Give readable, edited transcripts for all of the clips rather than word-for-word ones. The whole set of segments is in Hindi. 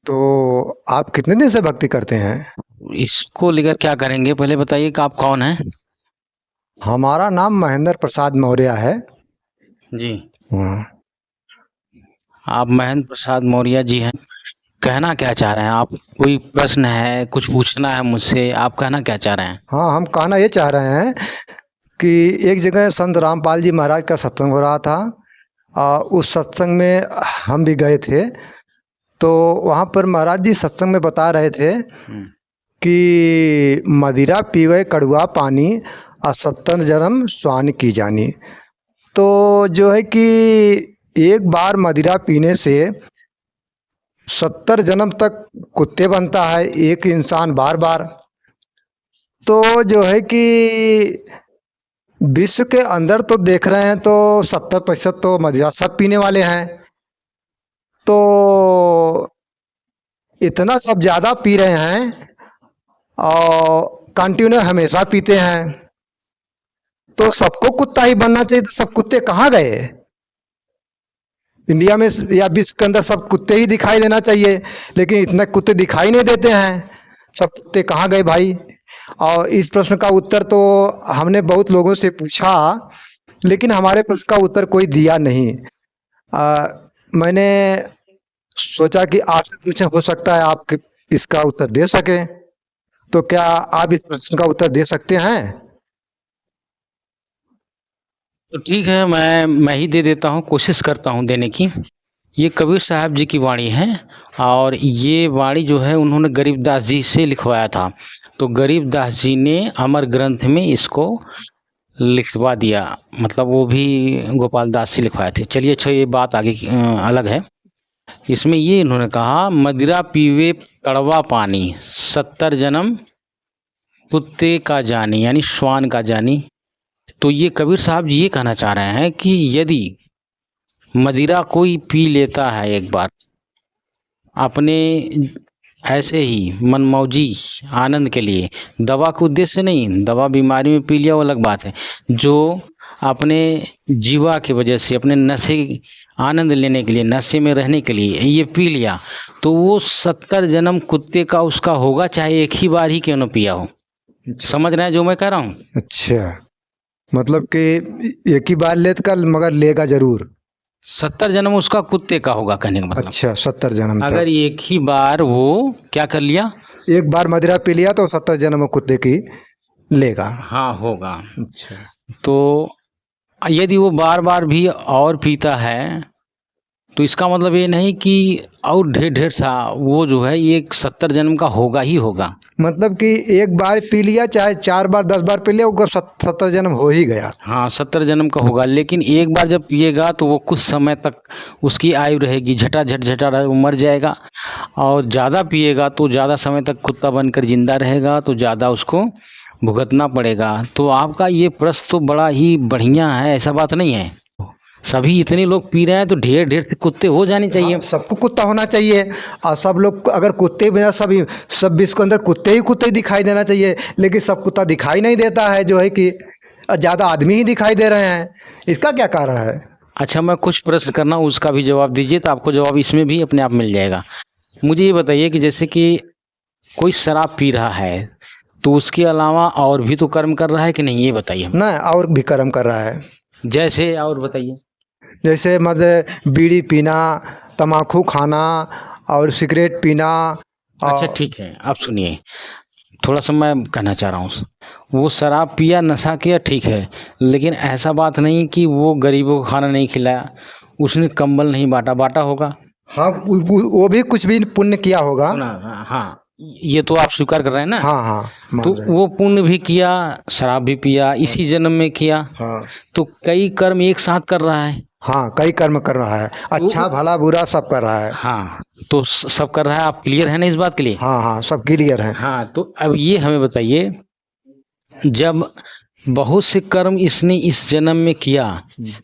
तो आप कितने दिन से भक्ति करते हैं? इसको लेकर क्या करेंगे, पहले बताइए कि आप कौन हैं? हमारा नाम महेंद्र प्रसाद मौर्य है। जी। हाँ। आप महेंद्र प्रसाद मौर्य जी हैं। कहना क्या चाह रहे हैं आप? कोई प्रश्न है, कुछ पूछना है मुझसे? आप कहना क्या चाह रहे हैं? हाँ, हम कहना ये चाह रहे हैं कि एक जगह संत रामपाल जी महाराज का सत्संग हो रहा था। उस सत्संग में हम भी गए थे। तो वहाँ पर महाराज जी सत्संग में बता रहे थे कि मदिरा पीवे कड़ुआ पानी, और 70 जन्म स्वान की जानी। तो जो है कि एक बार मदिरा पीने से 70 जन्म तक कुत्ते बनता है एक इंसान बार बार। तो जो है कि विश्व के अंदर तो देख रहे हैं तो 70% तो मदिरा सब पीने वाले हैं। तो इतना सब ज़्यादा पी रहे हैं और कंटिन्यू हमेशा पीते हैं। तो सबको कुत्ता ही बनना चाहिए, तो सब कुत्ते कहाँ गए? इंडिया में या विश्व के अंदर सब कुत्ते ही दिखाई देना चाहिए, लेकिन इतने कुत्ते दिखाई नहीं देते हैं। सब कुत्ते कहाँ गए भाई? और इस प्रश्न का उत्तर तो हमने बहुत लोगों से पूछा, लेकिन हमारे प्रश्न का उत्तर कोई दिया नहीं। मैंने सोचा कि आपसे पूछे, हो सकता है आप इसका उत्तर दे सकें। तो क्या आप इस प्रश्न का उत्तर दे सकते हैं? तो ठीक है, मैं ही दे देता हूँ, कोशिश करता हूँ देने की। ये कबीर साहब जी की वाणी है, और ये वाणी जो है उन्होंने गरीबदास जी से लिखवाया था। तो गरीबदास जी ने अमर ग्रंथ में इसको लिखवा दिया, मतलब वो भी गोपाल दास से लिखवाए थे। चलिए अच्छा, ये बात आगे अलग है। इसमें ये इन्होंने कहा, मदिरा पीवे कड़वा पानी, 70 जन्म कुत्ते का जानी, यानी श्वान का जानी। तो ये कबीर साहब जी ये कहना चाह रहे हैं कि यदि मदिरा कोई पी लेता है एक बार अपने ऐसे ही मनमौजी आनंद के लिए, दवा के उद्देश्य से नहीं, दवा बीमारी में पी लिया वो अलग बात है, जो अपने जीवा की वजह से, अपने नशे आनंद लेने के लिए, नशे में रहने के लिए ये पी लिया, तो वो 70 जन्म कुत्ते का उसका होगा, चाहे एक ही बार ही क्यों न पिया हो। समझ रहे हैं जो मैं कह रहा हूँ? अच्छा, मतलब कि एक ही बार ले कर मगर लेगा जरूर। 70 जन्म उसका कुत्ते का होगा, कहने का मतलब। अच्छा, 70 जन्म अगर तक। एक ही बार वो क्या कर लिया, एक बार मदिरा पी लिया तो 70 जन्म कुत्ते की लेगा। हाँ होगा। अच्छा। तो यदि वो बार बार भी और पीता है, तो इसका मतलब ये नहीं कि और ढेर ढेर सा वो जो है ये 70 जन्म का होगा ही होगा। मतलब कि एक बार पी लिया, चाहे 4 बार 10 बार पी लिया, वो 70 जन्म हो ही गया। हाँ 70 जन्म का होगा, लेकिन एक बार जब पिएगा तो वो कुछ समय तक उसकी आयु रहेगी, झटाझट झटा वो मर जाएगा। और ज़्यादा पिएगा तो ज़्यादा समय तक कुत्ता बनकर जिंदा रहेगा, तो ज़्यादा उसको भुगतना पड़ेगा। तो आपका ये प्रश्न तो बड़ा ही बढ़िया है, ऐसा बात नहीं है। सभी इतने लोग पी रहे हैं तो ढेर ढेर से कुत्ते हो जाने चाहिए। हाँ, सबको कुत्ता होना चाहिए। और सब लोग अगर कुत्ते बिना सब विश्व के अंदर कुत्ते ही दिखाई देना चाहिए, लेकिन सब कुत्ता दिखाई नहीं देता है, जो है कि ज़्यादा आदमी ही दिखाई दे रहे हैं। इसका क्या कारण है? अच्छा, मैं कुछ प्रश्न करना, उसका भी जवाब दीजिए, तो आपको जवाब इसमें भी अपने आप मिल जाएगा। मुझे ये बताइए कि जैसे कि कोई शराब पी रहा है, तो उसके अलावा और भी तो कर्म कर रहा है कि नहीं, ये बताइए। ना, और भी कर्म कर रहा है। जैसे, और बताइए। जैसे मतलब बीड़ी पीना, तम्बाकू खाना और सिगरेट पीना। अच्छा ठीक है, अब सुनिए, थोड़ा सा मैं कहना चाह रहा हूँ। वो शराब पिया, नशा किया, ठीक है, लेकिन ऐसा बात नहीं कि वो गरीबों को खाना नहीं खिलाया, उसने कंबल नहीं बांटा, बांटा होगा। हाँ, वो भी कुछ भी पुण्य किया होगा। हाँ हाँ, ये तो आप स्वीकार कर रहे हैं ना। हाँ हाँ, मान तो रहे हैं। वो पुण्य भी किया, शराब भी पिया, इसी जन्म में किया, हाँ तो कई कर्म एक साथ कर रहा है। हाँ, कई कर्म कर रहा है, अच्छा वो भला बुरा सब कर रहा है। हाँ, तो सब कर रहा है। आप क्लियर है ना इस बात के लिए? हाँ हाँ, सब क्लियर है। हाँ, तो अब ये हमें बताइए, जब बहुत से कर्म इसने इस जन्म में किया,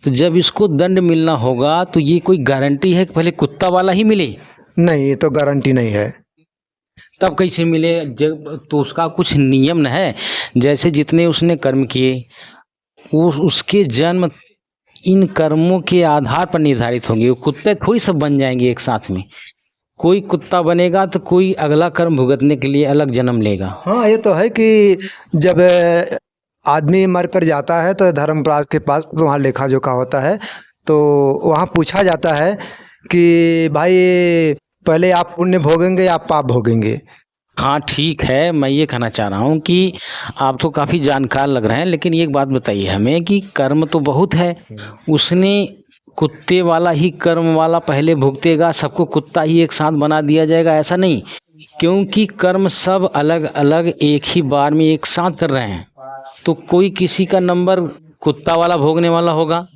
तो जब इसको दंड मिलना होगा, तो ये कोई गारंटी है कि पहले कुत्ता वाला ही मिले? नहीं, ये तो गारंटी नहीं है। तब कैसे मिले? जब तो उसका कुछ नियम न है, जैसे जितने उसने कर्म किए, वो उसके जन्म इन कर्मों के आधार पर निर्धारित होंगे। वो कुत्ते थोड़ी सब बन जाएंगे एक साथ में। कोई कुत्ता बनेगा तो कोई अगला कर्म भुगतने के लिए अलग जन्म लेगा। हाँ, ये तो है कि जब आदमी मर कर जाता है तो धर्मराज के पास वहाँ लेखा जोखा होता है, तो वहाँ पूछा जाता है कि भाई पहले आप पुण्य भोगेंगे या पाप भोगेंगे। हाँ ठीक है, मैं ये कहना चाह रहा हूँ कि आप तो काफ़ी जानकार लग रहे हैं, लेकिन एक बात बताइए हमें कि कर्म तो बहुत है, उसने कुत्ते वाला ही कर्म वाला पहले भुगतेगा, सबको कुत्ता ही एक साथ बना दिया जाएगा, ऐसा नहीं, क्योंकि कर्म सब अलग अलग एक ही बार में एक साथ कर रहे हैं। तो कोई किसी का नंबर कुत्ता वाला भोगने वाला होगा,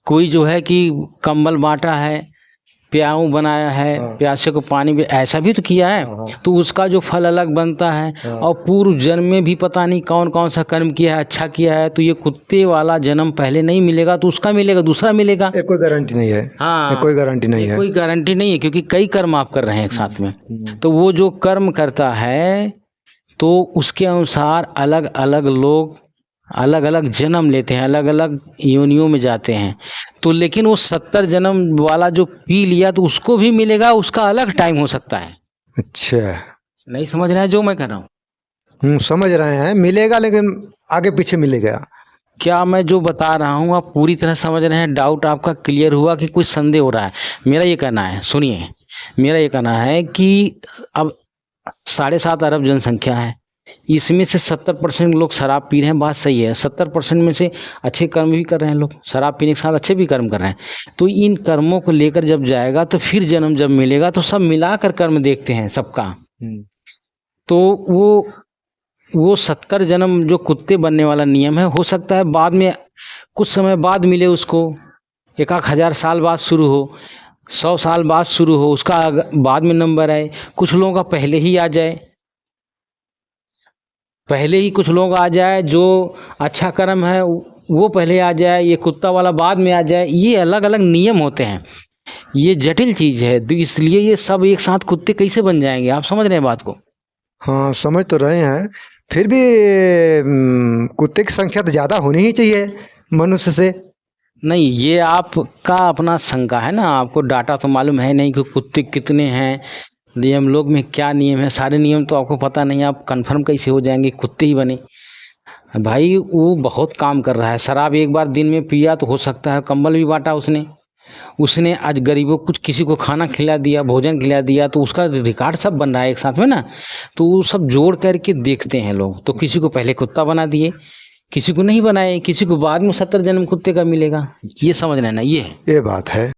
कोई जो है कि कंबल बांटा है, प्याऊ बनाया है, प्यासे को पानी भी ऐसा भी तो किया है, तो उसका जो फल अलग बनता है। और पूर्व जन्म में भी पता नहीं कौन कौन सा कर्म किया है, अच्छा किया है, तो ये कुत्ते वाला जन्म पहले नहीं मिलेगा तो उसका मिलेगा, दूसरा मिलेगा। ये कोई गारंटी नहीं है। हाँ, ये कोई गारंटी नहीं है। कोई गारंटी नहीं है, क्योंकि कई कर्म आप कर रहे हैं एक साथ में। तो वो जो कर्म करता है तो उसके अनुसार अलग अलग लोग अलग अलग जन्म लेते हैं, अलग अलग योनियों में जाते हैं। तो लेकिन वो 70 जन्म वाला जो पी लिया तो उसको भी मिलेगा, उसका अलग टाइम हो सकता है। अच्छा, नहीं समझ रहे हैं जो मैं कह रहा हूँ? समझ रहे हैं, मिलेगा लेकिन आगे पीछे मिलेगा। क्या मैं जो बता रहा हूँ आप पूरी तरह समझ रहे हैं? डाउट आपका क्लियर हुआ कि कुछ संदेह हो रहा है? मेरा ये कहना है, सुनिए, मेरा ये कहना है कि अब 7.5 अरब जनसंख्या है, इसमें से 70% लोग शराब पी रहे हैं, बात सही है। 70% में से अच्छे कर्म भी कर रहे हैं लोग, शराब पीने के साथ अच्छे भी कर्म कर रहे हैं। तो इन कर्मों को लेकर जब जाएगा तो फिर जन्म जब मिलेगा तो सब मिलाकर कर्म देखते हैं सबका। तो वो 70 जन्म जो कुत्ते बनने वाला नियम है, हो सकता है बाद में कुछ समय बाद मिले उसको, 1,000 साल बाद शुरू हो, 100 साल बाद शुरू हो, उसका बाद में नंबर आए। कुछ लोगों का पहले ही आ जाए, पहले ही कुछ लोग आ जाए, जो अच्छा कर्म है वो पहले आ जाए, ये कुत्ता वाला बाद में आ जाए। ये अलग अलग नियम होते हैं, ये जटिल चीज़ है, तो इसलिए ये सब एक साथ कुत्ते कैसे बन जाएंगे? आप समझ रहे हैं बात को? हाँ, समझ तो रहे हैं, फिर भी कुत्ते की संख्या तो ज़्यादा होनी ही चाहिए मनुष्य से। नहीं, ये आपका अपना शंका है ना, आपको डाटा तो मालूम है नहीं कि कुत्ते कितने हैं, नियम लोग में क्या नियम है, सारे नियम तो आपको पता नहीं, आप कंफर्म कैसे हो जाएंगे कुत्ते ही बने? भाई वो बहुत काम कर रहा है, शराब एक बार दिन में पिया तो हो सकता है कंबल भी बांटा उसने आज गरीबों कुछ किसी को खाना खिला दिया, भोजन खिला दिया, तो उसका रिकॉर्ड सब बन रहा है एक साथ में ना। तो वो सब जोड़ करके देखते हैं लोग, तो किसी को पहले कुत्ता बना दिए, किसी को नहीं बनाए, किसी को बाद में 70 जन्म कुत्ते का मिलेगा। ये समझना है ना, ये बात है।